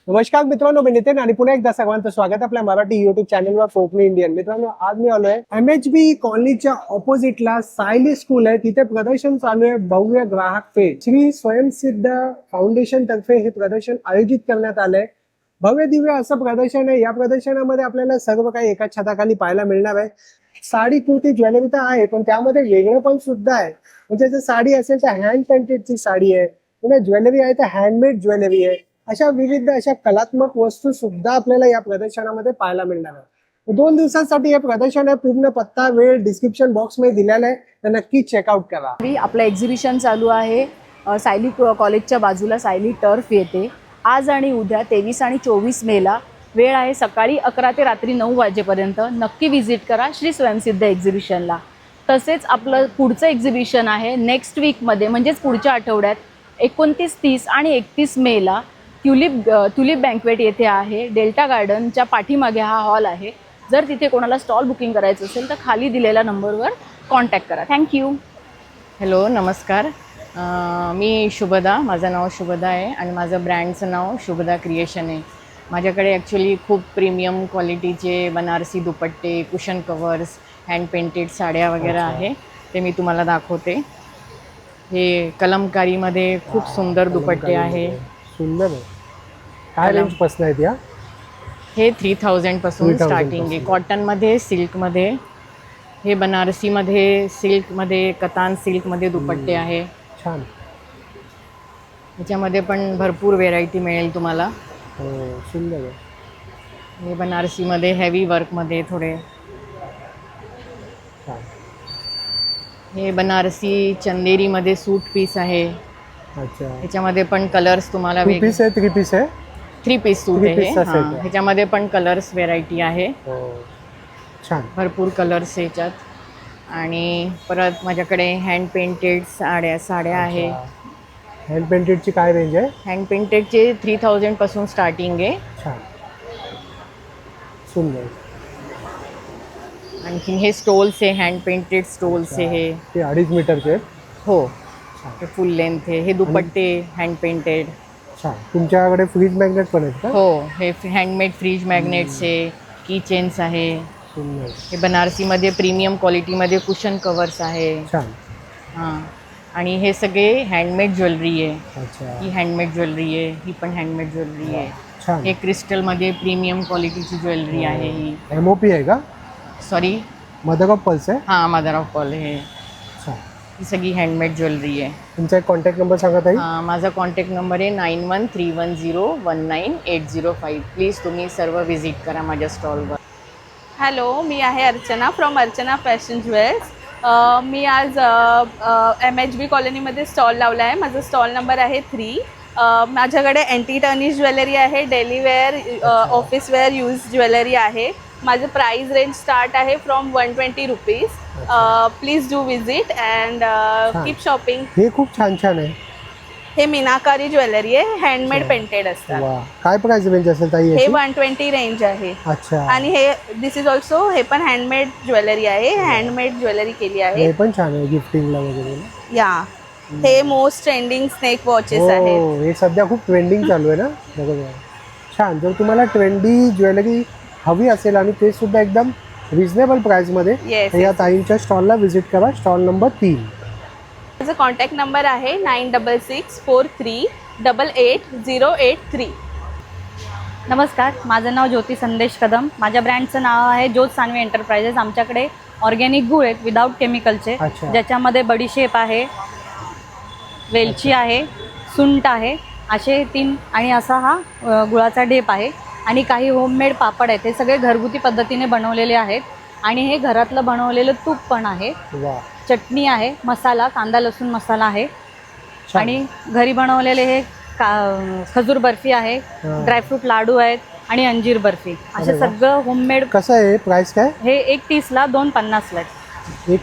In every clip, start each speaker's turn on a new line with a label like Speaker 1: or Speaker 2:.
Speaker 1: नमस्कार मित्रांनो, मी नितीन आणि पुन्हा एकदा सर्वांचं स्वागत आपल्या मराठी युट्यूब चॅनलवर कोकणी इंडियन. मित्रांनो, आज मी आलोय MHB कॉलनीच्या ऑपोजिटला सायली स्कूल आहे, तिथे प्रदर्शन चालू आहे भव्य ग्राहक फेर. श्री स्वयंसिद्ध फाउंडेशन तर्फे हे प्रदर्शन आयोजित करण्यात आलंय. भव्य दिव्य असं प्रदर्शन आहे. या प्रदर्शनामध्ये आपल्याला सर्व काही एकाच छताखाली पाहायला मिळणार आहे. साडी कुर्ती ज्वेलरी तर आहे, पण त्यामध्ये वेगळं पण सुद्धा आहे. म्हणजे जर साडी असेल तर हँड पेंटेडची साडी आहे, पुन्हा ज्वेलरी आहे तर हँडमेड ज्वेलरी आहे. अशा विविध अशा कलात्मक वस्तू सुद्धा आपल्याला या प्रदर्शनामध्ये पाहायला मिळणार आहे. 2 दिवसांसाठी हे प्रदर्शन आहे. पूर्ण पत्ता वेळ डिस्क्रिप्शन बॉक्स मध्ये दिलेला आहे, तर नक्की चेकआउट करा.
Speaker 2: आपलं एक्झिबिशन चालू आहे सायली कॉलेजच्या बाजूला सायली टर्फ येते. आज आणि उद्या 23 आणि 24 मेला वेळ आहे सकाळी 11 ते रात्री 9 वाजेपर्यंत. नक्की व्हिजिट करा श्री स्वयंसिद्ध एक्झिबिशनला. तसेच आपलं पुढचं एक्झिबिशन आहे नेक्स्ट वीकमध्ये, म्हणजेच पुढच्या आठवड्यात 29, 30 आणि 31 मेला ट्युलिप बँक्वेट येथे आहे. डेल्टा गार्डनच्या पाठीमागे हा हॉल आहे. जर तिथे कोणाला स्टॉल बुकिंग करायचं असेल तर खाली दिलेल्या नंबरवर कॉन्टॅक्ट करा. थँक्यू.
Speaker 3: हॅलो, नमस्कार. मी शुभदा, माझं नाव शुभदा आहे आणि माझं ब्रँडचं नाव शुभदा क्रिएशन आहे. माझ्याकडे ॲक्च्युली खूप प्रीमियम क्वालिटीचे बनारसी दुपट्टे, कुशन कवर्स, हँड पेंटेड साड्या वगैरे आहे. ते मी तुम्हाला दाखवते. हे कलमकारीमध्ये खूप सुंदर दुपट्टे आहे.
Speaker 1: सुंदर आहे. काय रेंज पासून आहेत या?
Speaker 3: हे 3000 पासून स्टार्टिंग आहे. कॉटनमध्ये, सिल्कमध्ये, हे बनारसीमध्ये, सिल्कमध्ये, कतान सिल्कमध्ये दुपट्टे आहे.
Speaker 1: छान.
Speaker 3: ह्याच्यामध्ये पण भरपूर व्हेरायटी मिळेल तुम्हाला.
Speaker 1: हो, सुंदर आहे.
Speaker 3: हे बनारसीमध्ये हेवी वर्कमध्ये थोडे.
Speaker 1: छान.
Speaker 3: हे बनारसी चंदेरीमध्ये सूट पीस आहे.
Speaker 1: अच्छा.
Speaker 3: ह्याच्यामध्ये पण कलर्स तुम्हाला
Speaker 1: 2 पीस आहे, 3 पीस आहे?
Speaker 3: 3 पीस सूट आहे.
Speaker 1: piece असेल ते.
Speaker 3: ह्याच्यामध्ये पण कलर्स व्हेरायटी आहे.
Speaker 1: हो, छान.
Speaker 3: भरपूर कलर्स ह्याच्यात. आणि परत माझ्याकडे हँड पेंटेड साड्या आहे.
Speaker 1: हँड पेंटेडची काय रेंज आहे?
Speaker 3: हँड पेंटेडचे 3000 पासून स्टार्टिंग आहे.
Speaker 1: छान, सुंदर.
Speaker 3: आणखी हे स्टोल्स आहे, हँड पेंटेड स्टोल्स आहे.
Speaker 1: ते 2.5 मीटरचे आहेत.
Speaker 3: हो, हे फुल लेंथ आहे. हे दुपट्टे हँड पेंटेड.
Speaker 1: छान. तुमच्याकडे फ्रीज मॅग्नेट पण आहेत का?
Speaker 3: हो, हे हँडमेड फ्रीज मॅग्नेट्स आहे, की चेन्स आहे.
Speaker 1: सुंदर.
Speaker 3: हे बनारसीमध्ये प्रीमियम क्वालिटीमध्ये कुशन कवर्स आहे.
Speaker 1: छान.
Speaker 3: हां, आणि हे सगळे हँडमेड ज्वेलरी आहे.
Speaker 1: अच्छा.
Speaker 3: ही हँडमेड ज्वेलरी आहे, ही पण हँडमेड ज्वेलरी आहे.
Speaker 1: छान.
Speaker 3: हे क्रिस्टलमध्ये प्रीमियम क्वालिटीची ज्वेलरी आहे. ही
Speaker 1: MOP आहे का?
Speaker 3: सॉरी,
Speaker 1: मदर ऑफ पल्स आहे?
Speaker 3: हां, मदर ऑफ पॉल. हे
Speaker 1: छान.
Speaker 3: ही सगळी हँडमेड ज्वेलरी आहे.
Speaker 1: तुमचा एक कॉन्टॅक्ट नंबर सांगा ताई.
Speaker 3: माझा कॉन्टॅक्ट नंबर आहे 9131019805. प्लीज तुम्ही सर्व व्हिजिट करा माझ्या स्टॉलवर.
Speaker 4: हॅलो, मी आहे Archana from Archana fashion jewels. मी आज MHB कॉलनीमध्ये स्टॉल लावला आहे. माझा स्टॉल नंबर आहे 3. माझ्याकडे अँटी टर्निश ज्वेलरी आहे, daily wear, office wear use jewellery आहे. माझं प्राईस रेंज स्टार्ट आहे from 120 rupees. Please do visit and keep shopping.
Speaker 1: हे खूप छान छान आहे.
Speaker 4: हे मीनाकारी ज्वेलरी आहे, हँडमेड पेंटेड असतात.
Speaker 1: वा, काय प्राइस रेंज असेल ताई
Speaker 4: हे
Speaker 1: याची?
Speaker 4: 120 रेंज आहे.
Speaker 1: अच्छा.
Speaker 4: आणि हे दिस इज ऑल्सो, हे पण हँडमेड ज्वेलरी आहे, हँडमेड ज्वेलरी केली आहे.
Speaker 1: हे पण छान आहे गिफ्टिंगला वगैरे ना?
Speaker 4: या, हे मोस्ट ट्रेंडिंग स्नेक वॉचेस
Speaker 1: हो,
Speaker 4: आहेत.
Speaker 1: हे सध्या खूप ट्रेंडिंग चालू आहे ना. बरोबर. छान. जर तुम्हाला ट्रेंडी ज्वेलरी हवी असेल आणि ते सुद्धा एकदम रिजनेबल प्राइसमध्ये,
Speaker 4: Yes,
Speaker 1: तर या ताईंच्या स्टॉलला व्हिजिट करा. Stall number 3.
Speaker 4: माझा कॉन्टॅक्ट नंबर आहे 9664388083.
Speaker 2: नमस्कार, माझं नाव ज्योती संदेश कदम. माझ्या ब्रँडचं नाव आहे ज्योत सानवी एंटरप्राइजेस. आमच्याकडे ऑर्गॅनिक गूळ आहेत विदाऊट केमिकलचे,
Speaker 1: अच्छा.
Speaker 2: ज्याच्यामध्ये बडीशेप आहे, वेलची आहे, सुंठ आहे, असे 3. आणि असा हा गुळाचा ढेप आहे. आणि काही होममेड पापड आहेत. हे सगळे घरगुती पद्धतीने बनवलेले आहेत. आणि हे घरातलं बनवलेलं तूप पण आहे.
Speaker 1: वा,
Speaker 2: चटणी आहे, मसाला, कांदा लसूण मसाला आहे.
Speaker 1: छान.
Speaker 2: आणि घरी बनवलेले हे खजूर बर्फी आहे, ड्रायफ्रूट लाडू आहेत आणि अंजीर बर्फी. असे
Speaker 1: अरे वा.
Speaker 2: सगळं होममेड.
Speaker 1: कसं आहे प्राइस काय?
Speaker 2: हे 1 30ला 2 50ला आहेत.
Speaker 1: एक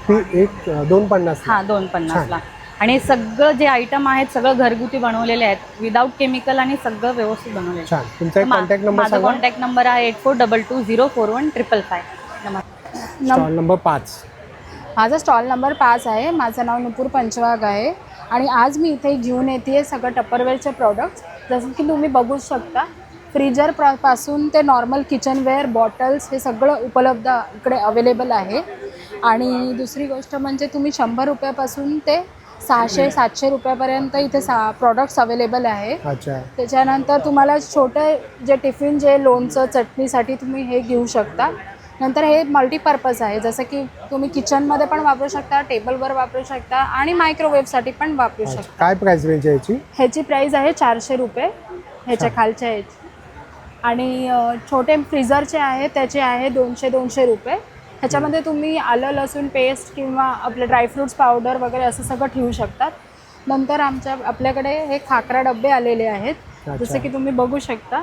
Speaker 1: 250.
Speaker 2: हां, 2 50ला. आणि सगळं जे आयटम आहेत सगळं घरगुती बनवलेले आहेत, विदाऊट केमिकल आणि सगळं व्यवस्थित बनवलेलं.
Speaker 1: छान. तुमचा कॉन्टॅक्ट नंबर
Speaker 2: माझा
Speaker 1: सांगा.
Speaker 2: कॉन्टॅक्ट नंबर आहे 8422041555. नमस्कार.
Speaker 1: Stall number 5.
Speaker 5: माझा स्टॉल नंबर 5 आहे. माझं नाव नुपूर पंचवाघ आहे आणि आज मी इथे घेऊन येते सगळं टप्परवेअरचे प्रॉडक्ट्स. जसं की तुम्ही बघू शकता, फ्रीजर पासून ते नॉर्मल किचनवेअर बॉटल्स हे सगळं उपलब्ध इकडे अवेलेबल आहे. आणि दुसरी गोष्ट म्हणजे तुम्ही 100 रुपयापासून ते 600-700 रुपयापर्यंत इथे प्रॉडक्ट्स अवेलेबल आहे.
Speaker 1: अच्छा.
Speaker 5: त्याच्यानंतर तुम्हाला छोटे जे टिफिन जे लोणचं चटणीसाठी तुम्ही हे घेऊ शकता. नंतर हे मल्टीपर्पज आहे, जसं की तुम्ही किचनमध्ये पण वापरू शकता, टेबलवर वापरू शकता आणि मायक्रोवेव्हसाठी पण वापरू
Speaker 1: अच्छा.
Speaker 5: शकता.
Speaker 1: काय प्राइस रेंज आहे याची?
Speaker 5: ह्याची प्राईस आहे 400 रुपये ह्याच्या खालच्या ह्याची. आणि छोटे फ्रीजरचे आहे त्याचे आहे 200 रुपये. ह्याच्यामध्ये तुम्ही आलं लसूण पेस्ट किंवा आपले ड्रायफ्रुट्स पावडर वगैरे असं सगळं ठेवू शकतात. नंतर आपल्याकडे हे खाकरा डबे आलेले आहेत, जसे की तुम्ही बघू शकता.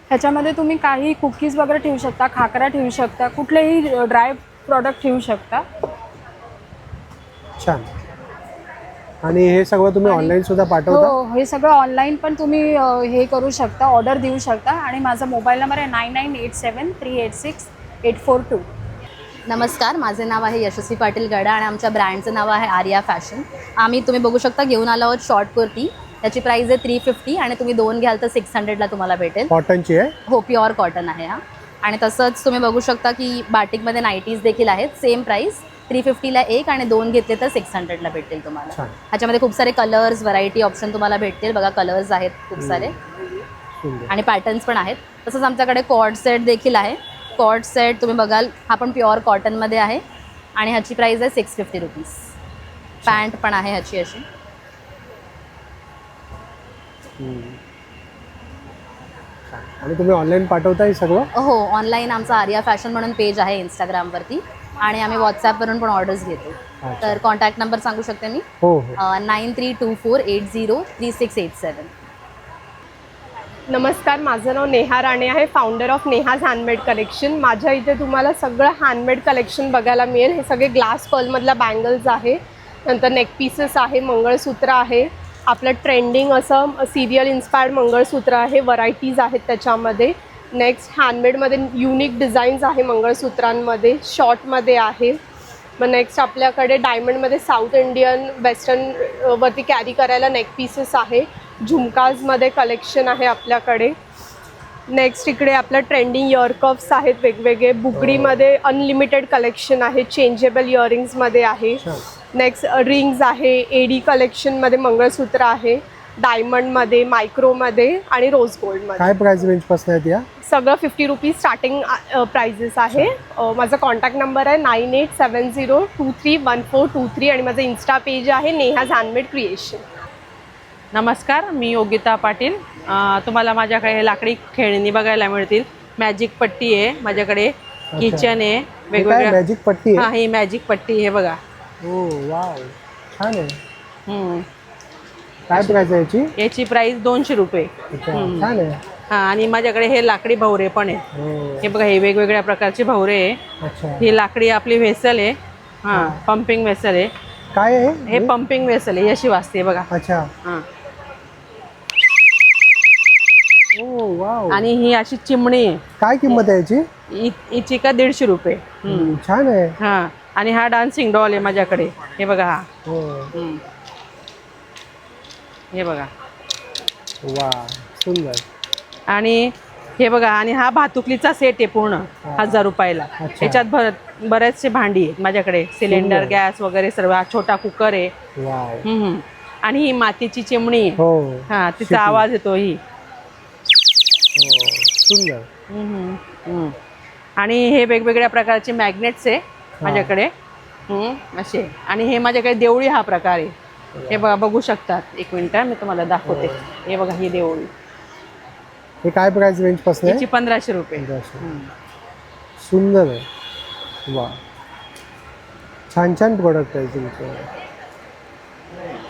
Speaker 5: ह्याच्यामध्ये तुम्ही काही कुकीज वगैरे ठेवू शकता, खाकरा ठेवू शकता, कुठलेही ड्राय प्रॉडक्ट ठेवू शकता.
Speaker 1: छान. आणि हे सगळं तुम्ही ऑनलाईन सुद्धा पाठवता?
Speaker 5: हो, हे सगळं ऑनलाईन पण तुम्ही हे करू शकता, ऑर्डर देऊ शकता. आणि माझा मोबाईल नंबर आहे 9987386842.
Speaker 2: नमस्कार, माझे नाव आहे यशस्वी पाटील गडा आणि आमच्या ब्रँडचं नाव आहे आर्या फॅशन. आम्ही तुम्ही बघू शकता घेऊन आलो आहोत शॉर्ट कुर्ती. त्याची प्राईस आहे 350 आणि तुम्ही 2 घ्याल तर 600ला तुम्हाला भेटेल.
Speaker 1: कॉटनची आहे?
Speaker 2: हो, प्युअर कॉटन आहे हा. आणि तसंच तुम्ही बघू शकता की बाटिकमध्ये नाईटीज देखील आहेत. सेम प्राईस 350ला 1 आणि 2 घेतले तर 600ला भेटेल तुम्हाला. ह्याच्यामध्ये खूप सारे कलर्स व्हरायटी ऑप्शन तुम्हाला भेटतील. बघा कलर्स आहेत खूप सारे आणि पॅटर्न्स पण आहेत. तसंच आमच्याकडे कॉर्ड सेट देखील आहे. कॉर्ड सेट तुम्ही बघाल हा पण प्युअर कॉटनमध्ये आहे आणि ह्याची प्राईस आहे 650 रुपीज. पॅन्ट पण आहे ह्याची अशी.
Speaker 1: आणि तुम्ही ऑनलाईन पाठवताय सगळं?
Speaker 2: हो, ऑनलाईन आमचा आर्या फॅशन म्हणून पेज आहे इंस्टाग्रामवरती आणि आम्ही व्हॉट्सॲपवरून पण ऑर्डर्स घेतो. तर कॉन्टॅक्ट नंबर सांगू शकते मी?
Speaker 1: हो.
Speaker 2: 9324803687.
Speaker 6: नमस्कार, माझं नाव नेहा राणे आहे, founder of Neha's handmade collection. माझ्या इथे तुम्हाला सगळं हँडमेड कलेक्शन बघायला मिळेल. हे सगळे ग्लास पर्लमधल्या बँगल्स आहे, नंतर नेक पीसेस आहे, मंगळसूत्र आहे, आपलं ट्रेंडिंग असं सिरियल इन्स्पायर्ड मंगळसूत्र आहे, व्हरायटीज आहेत त्याच्यामध्ये. नेक्स्ट हँडमेडमध्ये युनिक डिझाईन्स आहे मंगळसूत्रांमध्ये, शॉर्टमध्ये आहे. मग नेक्स्ट आपल्याकडे डायमंडमध्ये साऊथ इंडियन वेस्टर्न वरती कॅरी करायला नेक पीसेस आहे. झुमकाजमध्ये कलेक्शन आहे आपल्याकडे. नेक्स्ट इकडे आपलं ट्रेंडिंग इयरकफ्स आहेत वेगवेगळे. बुगडीमध्ये अनलिमिटेड कलेक्शन आहे, चेंजेबल इयरिंग्समध्ये आहे. नेक्स्ट रिंग्स आहे, एडी कलेक्शनमध्ये मंगळसूत्र आहे, डायमंडमध्ये, मायक्रोमध्ये आणि रोज गोल्डमध्ये.
Speaker 1: काय प्राइस रेंज पासून आहेत या?
Speaker 6: सगळं 50 रुपीज स्टार्टिंग प्राइजेस आहे. माझा कॉन्टॅक्ट नंबर आहे 9870231423 आणि माझं इन्स्टा पेज आहे नेहाज हँडमेड क्रिएशन.
Speaker 7: नमस्कार, मी योगिता पाटील. तुम्हाला माझ्याकडे हे लाकडी खेळणी बघायला मिळतील. मॅजिक पट्टी आहे माझ्याकडे, किचन आहे वेगवेगळ्या.
Speaker 1: मॅजिक पट्टी आहे?
Speaker 7: हां, ही मॅजिक पट्टी हे बघा.
Speaker 1: हो, वाव, छान आहे. काय प्राइस आहे याची?
Speaker 7: याची प्राइस 200 रुपये.
Speaker 1: छान आहे.
Speaker 7: हां, आणि माझ्याकडे हे लाकडी भवरे पण आहे. हे बघा, हे वेगवेगळ्या प्रकारचे भवरे आहे.
Speaker 1: अच्छा.
Speaker 7: ही लाकडी आपली वेसल आहे. हां, पंपिंग वेसल आहे.
Speaker 1: काय आहे
Speaker 7: हे पंपिंग वेसल आहे, अशी वाजते बघा.
Speaker 1: अच्छा.
Speaker 7: हां,
Speaker 1: ओ वाव.
Speaker 7: आणि ही अशी चिमणी आहे.
Speaker 1: काय किंमत आहे याची?
Speaker 7: हिची का 150 रुपये.
Speaker 1: छान आहे.
Speaker 7: हां, आणि हा डान्सिंग डॉल आहे माझ्याकडे. हे बघा, हा हे बघा,
Speaker 1: वा, सुंदर.
Speaker 7: आणि हे बघा, आणि हा भातुकलीचा सेट आहे पूर्ण 1000 रुपयाला. याच्यात बरेचसे भांडी आहेत माझ्याकडे, सिलेंडर, गॅस वगैरे सर्व. हा छोटा कुकर आहे.
Speaker 1: वाव.
Speaker 7: आणि ही मातीची चिमणी आहे.
Speaker 1: हो.
Speaker 7: हा, तिचा आवाज येतो ही.
Speaker 1: सुंदर.
Speaker 7: आणि हे वेगवेगळ्या प्रकारचे मॅग्नेट्स आहे माझ्याकडे असे. आणि हे माझ्याकडे देवळी हा प्रकार आहे. हे बघा, बघू शकतात. एक मिनिट मी तुम्हाला दाखवते. हे बघा, ही देवळी.
Speaker 1: हे काय प्राइस रेंज पासून आहे?
Speaker 7: याची 1500 रुपये.
Speaker 1: सुंदर आहे. वा, छान छान प्रोडक्ट आहे तुमचे.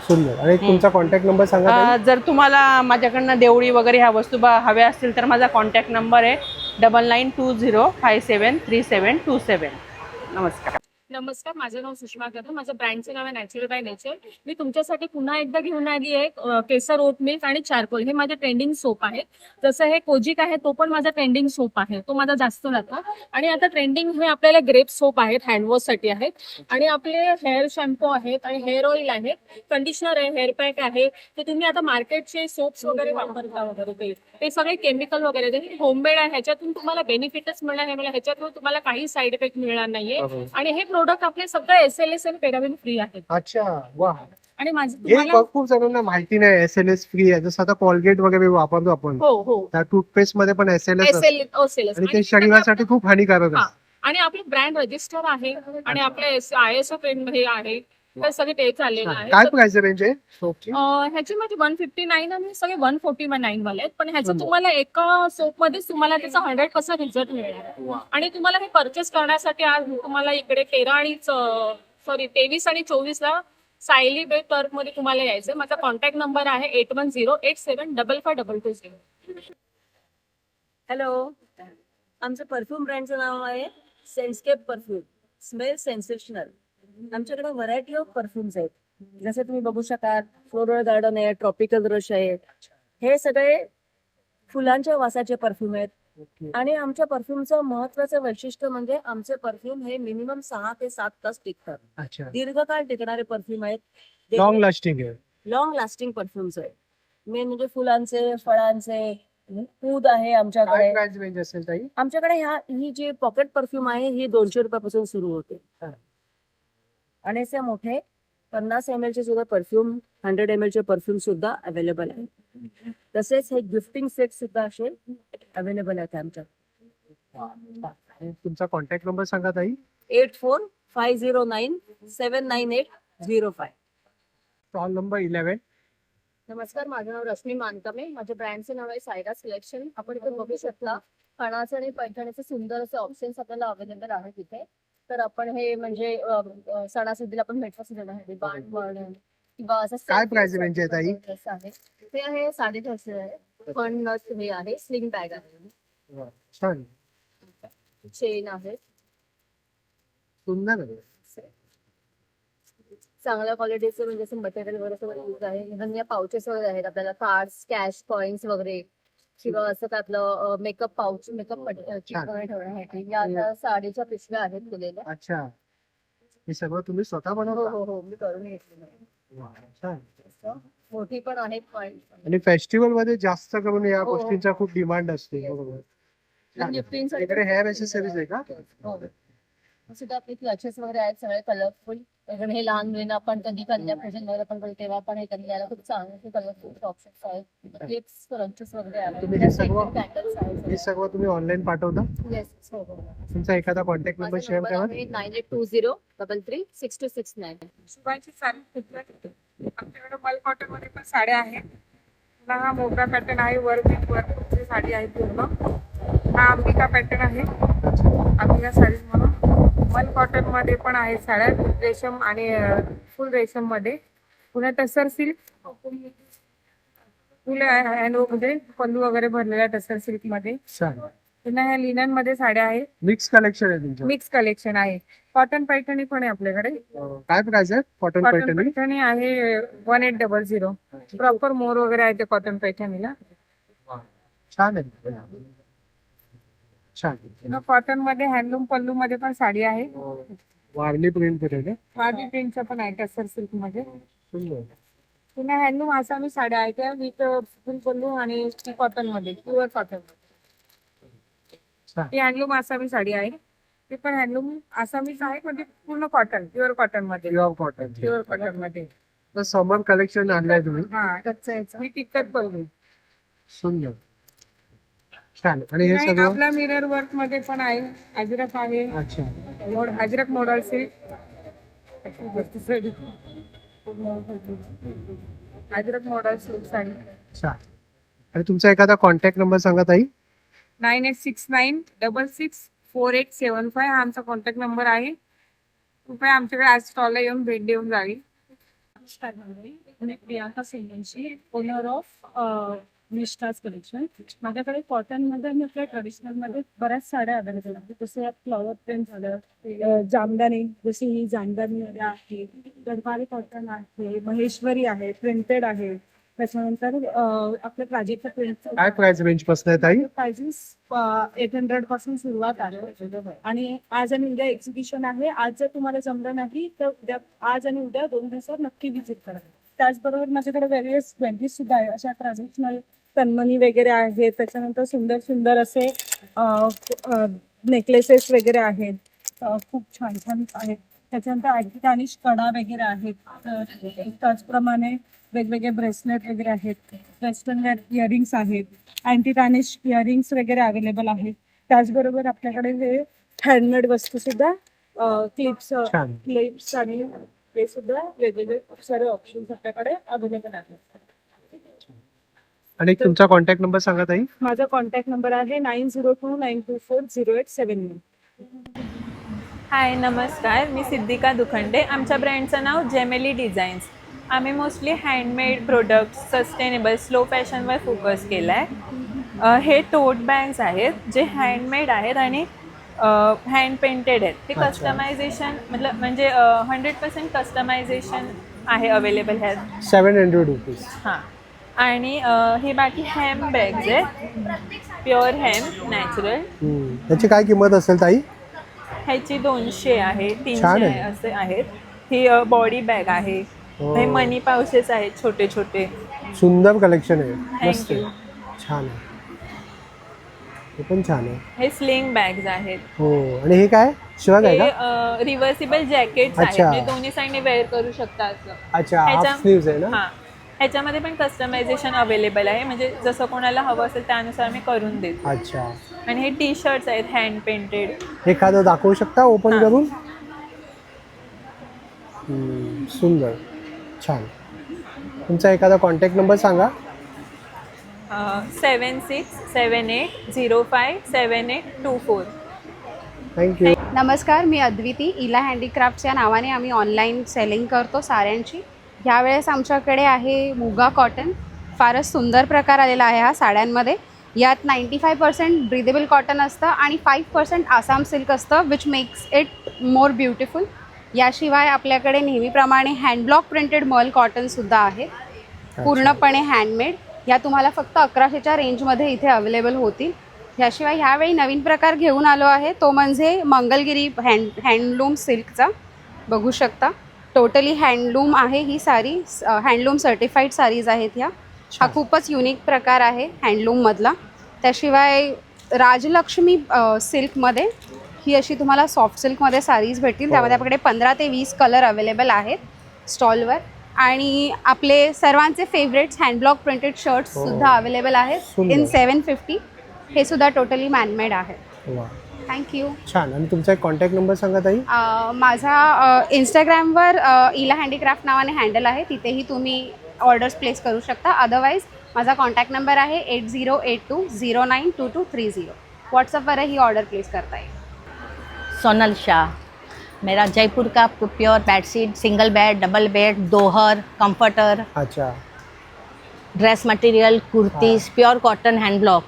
Speaker 1: सुंदर. आणि तुमचा कॉन्टॅक्ट नंबर सांगा.
Speaker 7: जर तुम्हाला माझ्याकडनं देवळी वगैरे ह्या वस्तू हव्या असतील तर माझा कॉन्टॅक्ट नंबर आहे 9920573727. नमस्कार.
Speaker 8: नमस्कार, माझं नाव सुषमा कदम. माझं ब्रँडचं नाव आहे नॅचरल बाय नेचर. मी तुमच्यासाठी पुन्हा एकदा घेऊन आली आहे केसर ओट मिल्क आणि चारकोल. हे माझे ट्रेंडिंग सोप आहेत. जसं हे कोजिक आहे, तो पण माझा ट्रेंडिंग सोप आहे, तो माझा जास्त जातो. आणि आता ट्रेंडिंग हे आपल्याला ग्रेप सोप आहेत, हँडवॉशसाठी आहेत. आणि आपले हेअर शॅम्पू आहेत आणि हेअर ऑइल आहेत, कंडिशनर आहे, हेअर पॅक आहे. ते तुम्ही आता मार्केटचे सोप्स वगैरे वापरता वगैरे ते सगळे केमिकल वगैरे होममेड आहे. ह्याच्यातून तुम्हाला बेनिफिटच मिळणार नाही, मला ह्याच्यातून तुम्हाला काही साईड इफेक्ट मिळणार नाहीये. आणि हे प्रोडक्ट आपले सगळे SLS आणि पॅराबेन फ्री आहेत.
Speaker 1: अच्छा, वा.
Speaker 8: आणि माझं
Speaker 1: हे
Speaker 8: तुम्हाला
Speaker 1: खूप जणांना माहिती नाही SLS फ्री आहे. जसं आता कोलगेट वगैरे वापरतो आपण,
Speaker 8: हो हो
Speaker 1: त्या टूथपेस्ट मध्ये पण SLS असतं.
Speaker 8: SLS
Speaker 1: आणि ते शरीरासाठी खूप हानिकारक
Speaker 8: हा.
Speaker 1: आहे.
Speaker 8: आणि आपलं ब्रँड रजिस्टर आहे आणि आपल्या ISO ट्रेंड मध्ये आहे. तर सगळे ते चाललेलं आहे.
Speaker 1: काय प्राइस रेंज आहे सोपची?
Speaker 8: ह्याची माझी 159 आणि सगळे 149 वाले आहेत. पण ह्याचं तुम्हाला एका सोप मध्येच तुम्हाला त्याचा 100% रिझल्ट मिळणार. आणि तुम्हाला हे परचेस करण्यासाठी आज तुम्हाला इकडे 23 आणि 24 सायली बे टर्फ मध्ये तुम्हाला यायचं. माझा कॉन्टॅक्ट नंबर आहे 8108755520.
Speaker 9: हॅलो, आमचं परफ्यूम ब्रँडचं नाव आहे सेन्सकेप परफ्यूम. Smell sensational. आमच्याकडे व्हरायटी ऑफ परफ्युम्स आहेत. जसे तुम्ही बघू शकाल, फ्लोरल गार्डन आहे, ट्रॉपिकल रश आहे. हे सगळे फुलांच्या वासाचे परफ्यूम आहेत. आणि आमच्या परफ्यूमचं महत्वाचं वैशिष्ट्य म्हणजे आमचे परफ्यूम हे मिनिमम 6 ते 7 तास टिकतात.
Speaker 1: अच्छा,
Speaker 9: दीर्घकाळ टिकणारे परफ्यूम आहेत.
Speaker 1: लॉंग लास्टिंग आहे.
Speaker 9: लॉंग लास्टिंग परफ्युम्स आहेत. मेन म्हणजे फुलांचे, फळांचे, ऊद आहे
Speaker 1: काय
Speaker 9: आमच्याकडे.
Speaker 1: प्राइस रेंज असेल ताई?
Speaker 9: आमच्याकडे ही जी पॉकेट परफ्यूम आहे ही 200 रुपयापासून सुरू होते.
Speaker 1: हा.
Speaker 9: आणि असे मोठे 50 ml चे सुद्धा परफ्यूम, 100 ml चे परफ्यूम सुद्धा अवेलेबल आहे. तसेच हे गिफ्टिंग सेट सुद्धा असे अवेलेबल आहेत आमच्याकडे.
Speaker 1: आणि तुमचा कॉन्टॅक्ट नंबर सांगा ताई.
Speaker 9: 8450979805.
Speaker 1: Stall number 11.
Speaker 2: नमस्कार, माझं नाव रश्मी मानकमे. माझ्या ब्रँडचं नाव आहे सायरा सिलेक्शन. आपण इथे बघू शकता खणाचे आणि पैठणीचे सुंदर असे ऑप्शन्स आपल्याला अवेलेबल आहेत इथे. तर आपण हे म्हणजे सणासुदीला आपण भेटवस्तू देण्यासाठी बाण म्हणून किंवा असं
Speaker 1: काय प्राइस रेंज आहे ताई?
Speaker 2: ड्रेस आहे. ते आहे 450 आहे. पण हे आहे स्लिंग बॅग आहे,
Speaker 1: छान,
Speaker 2: चेन आहे,
Speaker 1: सुंदर आहे.
Speaker 2: चांगल्या क्वालिटीचं म्हणजे असं मटेरियल वगैरे सगळं यूज आहे. इव्हन या पाउचेस वगैरे आहेत आपल्याला, कार्ड्स, कॅश, कॉइन्स वगैरे किंवा असं त्यातलं मेकअप पाउच, मेकअप ठेवण्यासाठी. या आता साडीच्या पिशव्या आहेत दिलेल्या.
Speaker 1: अच्छा, हे सगळं तुम्ही स्वतः
Speaker 2: हो
Speaker 1: बनवता?
Speaker 2: हो हो, मी करून घेतलेलं आहे.
Speaker 1: वा, छान.
Speaker 2: मोठी पण आहे पण
Speaker 1: आणि फेस्टिवल मध्ये जास्त करून या
Speaker 2: हो.
Speaker 1: गोष्टींचा खूप डिमांड असते. बरोबर. छान.
Speaker 2: गिफ्टिंगसाठी
Speaker 1: इकडे हेअर ऍक्सेसरीज आहे का?
Speaker 2: हो. सुद्धा आपले क्लचेस वगैरे आहेत सगळे कलरफुल. कारण हे लहान मुलींना आपण कधी कन्या पूजन वगैरे पण करू तेव्हा पण हे कन्याला खूप चांगले कलरफुल ऑप्शन्स आहेत. क्लिप्स, क्रंचेस वगैरे आहेत.
Speaker 1: तुम्ही हे सर्व-
Speaker 2: कॅन्डल्स
Speaker 1: हे सगळं तुम्ही ऑनलाईन पाठवता?
Speaker 2: येस, हो हो.
Speaker 1: तुमचा एखादा कॉन्टॅक्ट नंबर
Speaker 2: माझा
Speaker 1: शेअर
Speaker 2: नंबर
Speaker 1: करा.
Speaker 2: आहे 9820336269.
Speaker 8: शुभांची साडी घेतल्या. आमच्याकडे मल कॉटन मध्ये पण साड्या आहेत. पुन्हा हा मोगरा पॅटर्न आहे, वर्कची साडी आहे पूर्ण. हा अंबिका पॅटर्न आहे, अंबिका साडीज म्हणून. मल कॉटन मध्ये पण आहेत साड्या, रेशम आणि फुल रेशम मध्ये. पुन्हा टसर सिल्क, फुल म्हणजे पल्लू वगैरे भरलेल्या टसर सिल्क मध्ये.
Speaker 1: छान,
Speaker 8: पुन्हा ह्या लिनन मध्ये साड्या आहेत.
Speaker 1: मिक्स कलेक्शन आहे तुमचं.
Speaker 8: मिक्स कलेक्शन आहे. कॉटन पैठणी पण आहे आपल्याकडे.
Speaker 1: काय प्राइस आहे कॉटन
Speaker 8: कॉटन
Speaker 1: पैठणी?
Speaker 8: पैठणी आहे 1800. प्रॉपर मोर वगैरे आहे ते कॉटन पैठणीला.
Speaker 1: छान आहे, छान.
Speaker 8: कॉटन मध्ये हँडलूम पल्लू मध्ये पण साडी आहे.
Speaker 1: वारली प्रिंट केलेले.
Speaker 8: वारली प्रिंटचं पण आहे टसर सिल्क मध्ये.
Speaker 1: सुंदर.
Speaker 8: पुन्हा हँडलूम आसामी साड्या आहेत त्या विथ फुल पल्लू आणि कॉटन मध्ये, प्युअर कॉटन मध्ये.
Speaker 1: छान.
Speaker 8: ती हँडलूम आसामी साडी आहे. ती पण हँडलूम आसामीच आहे, पण ती पूर्ण कॉटन, प्युअर कॉटन मध्ये.
Speaker 1: Pure cotton.
Speaker 8: प्युअर कॉटन मध्ये.
Speaker 1: तर समर कलेक्शन आणलंय तुम्ही.
Speaker 8: हा, मी टिकट पल्लू.
Speaker 1: सुंदर, छान. आणि हे
Speaker 8: नाही,
Speaker 1: सगळं
Speaker 8: आपल्या मिरर वर्क मध्ये पण आहे. अजरक आहे,
Speaker 1: अच्छा,
Speaker 8: Ajrak model silk. Ajrak model silk sari.
Speaker 1: छान. आणि तुमचा एखादा कॉन्टॅक्ट नंबर सांगा ताई.
Speaker 8: 9869664875 हा आमचा कॉन्टॅक्ट नंबर आहे. कृपया आमच्याकडे आज स्टॉलला येऊन भेट देऊन जावी. नमस्कार, मी Priyanka Singanshi, owner of Vistas collection. माझ्याकडे कॉटनमध्ये आणि आपल्या ट्रेडिशनलमध्ये बऱ्याच साड्या अवेलेबल आहेत. जसं यात फ्लॉवर प्रिंट झालं, जामदानी, जशी ही जामदानी आहे, गरवारी कॉटन आहे, महेश्वरी आहे, प्रिंटेड आहे. त्याच्यानंतर आपल्या प्राजक्ता प्रिंट
Speaker 1: काय प्राइस रेंज पासून आहे ताई?
Speaker 8: प्राइजेस 800 पासून सुरुवात आहे. आणि आज आणि उद्या एक्झिबिशन आहे. आज जर तुम्हाला जमलं नाही तर उद्या, आज आणि उद्या 2 दिवसात नक्की व्हिजिट करा. त्याचबरोबर माझ्याकडे वेगवेगळे ज्वेलरीज सुद्धा आहे. अशा ट्रेडिशनल तन्मणी वगैरे आहेत. त्याच्यानंतर सुंदर सुंदर असे नेकलेसेस वगैरे आहेत. खूप छान छान आहेत. त्याच्यानंतर अँटी टार्निश कडा वगैरे आहेत. त्याचप्रमाणे वेगवेगळे ब्रेसलेट वगैरे आहेत. वेस्टर्न वेअर इयरिंग्स आहेत. अँटी टार्निश इयरिंग्स वगैरे अवेलेबल आहेत. त्याचबरोबर आपल्याकडे हे हँडमेड वस्तू सुद्धा क्लिप्स
Speaker 1: छान.
Speaker 8: क्लिप्स आणि हे सुद्धा वेगवेगळे खूप सारे ऑप्शन्स आपल्याकडे अवेलेबल आहेत.
Speaker 1: आणि तुमचा कॉन्टॅक्ट नंबर सांगा ताई.
Speaker 8: माझा कॉन्टॅक्ट नंबर आहे 9029240871.
Speaker 10: हाय नमस्कार, मी सिद्धिका दुखंडे. आमच्या ब्रँडचं नाव जेमेली डिझाईन्स. आम्ही mostly handmade products, sustainable, slow फॅशनवर फोकस केला आहे. हे टोट बॅग्स आहेत जे हँडमेड आहेत आणि हँड पेंटेड आहेत. ते
Speaker 1: अच्छा.
Speaker 10: कस्टमायझेशन म्हणजे 100% कस्टमायझेशन आहे अवेलेबल ह्यात.
Speaker 1: 700 रुपीज.
Speaker 10: हां, आणि हे बाकी हॅम बॅग्स आहेत, प्युअर हॅम नॅचरल.
Speaker 1: त्याची काय किंमत असेल ताई?
Speaker 10: ह्याची 200 आहे,
Speaker 1: छान
Speaker 10: 300
Speaker 1: आहे.
Speaker 10: असे आहेत. ही बॉडी बॅग आहे.
Speaker 1: हो.
Speaker 10: हे मनी पाउचेस आहेत छोटे छोटे.
Speaker 1: सुंदर कलेक्शन आहे. मस्त आहे.
Speaker 10: थँक्यू.
Speaker 1: छान आहे. हे पण छान आहे.
Speaker 10: हे स्लिंग बॅग्स आहेत.
Speaker 1: हो. आणि हे काय शिवाय आहे
Speaker 10: हे
Speaker 1: का?
Speaker 10: रिव्हर्सिबल जॅकेट्स आहेत,
Speaker 1: अच्छा.
Speaker 10: म्हणजे दोन्ही साईडने वेअर करू शकता असं.
Speaker 1: अच्छा, हाफ
Speaker 10: ह्याच्या-
Speaker 1: स्लीव्ज आहे ना?
Speaker 10: हां, ह्याच्यामध्ये पण कस्टमायझेशन अवेलेबल आहे, म्हणजे जसं कोणाला हवं असेल त्यानुसार आम्ही करून देतो.
Speaker 1: अच्छा.
Speaker 10: आणि हे टी शर्ट्स आहेत हँड पेंटेड.
Speaker 1: एखादं दाखवू शकता ओपन
Speaker 10: हां.
Speaker 1: करून? सुंदर, छान. तुमचा एखादा कॉन्टॅक्ट नंबर सांगा.
Speaker 10: 7678057824.
Speaker 1: थँक्यू.
Speaker 5: नमस्कार, मी अद्विती. इला हँडीक्राफ्ट्स या नावाने आम्ही ऑनलाईन सेलिंग करतो साड्यांची. ह्यावेळेस आमच्याकडे आहे मुगा कॉटन. फारच सुंदर प्रकार आलेला आहे हा साड्यांमध्ये. यात 95% ब्रिदेबल कॉटन असतं आणि 5% आसाम सिल्क असतं, which makes it more beautiful. याशिवाय आपल्याकडे नेहमीप्रमाणे हँडब्लॉक प्रिंटेड मॉल कॉटनसुद्धा आहे, पूर्णपणे हँडमेड. या तुम्हाला फक्त 1100च्या रेंजमध्ये इथे अवेलेबल होतील. याशिवाय ह्यावेळी नवीन प्रकार घेऊन आलो आहे, तो म्हणजे मंगलगिरी हँडलूम सिल्कचा. बघू शकता, टोटली हँडलूम आहे ही साडी. हँडलूम सर्टिफाईड साडीज आहेत ह्या. हा खूपच युनिक प्रकार आहे हँडलूममधला. त्याशिवाय राजलक्ष्मी सिल्कमध्ये ही अशी तुम्हाला सॉफ्ट सिल्कमध्ये साडीज भेटतील. त्यामध्ये आपल्याकडे 15 ते 20 कलर अवेलेबल आहेत स्टॉलवर. आणि आपले सर्वांचे फेवरेट्स हँडब्लॉक प्रिंटेड शर्ट्ससुद्धा अवेलेबल आहेत इन 750. हे सुद्धा टोटली मॅनमेड आहे.
Speaker 1: वा,
Speaker 5: थँक्यू.
Speaker 1: छान. आणि तुमचा एक कॉन्टॅक्ट नंबर सांगा ताई.
Speaker 5: माझा इंस्टाग्रामवर इला हँडीक्राफ्ट नावाने हँडल आहे, तिथेही तुम्ही ऑर्डर्स प्लेस करू शकता. अदरवाईज माझा कॉन्टॅक्ट नंबर आहे 8082092230. व्हॉट्सअपवरही ऑर्डर प्लेस करता येईल.
Speaker 11: सोनल शाह. मेरा जयपुर का pure bedsheet, single bed, double bed, दोहर, कंफर्टर,
Speaker 1: अच्छा.
Speaker 11: Dress material, kurtis, pure cotton hand block.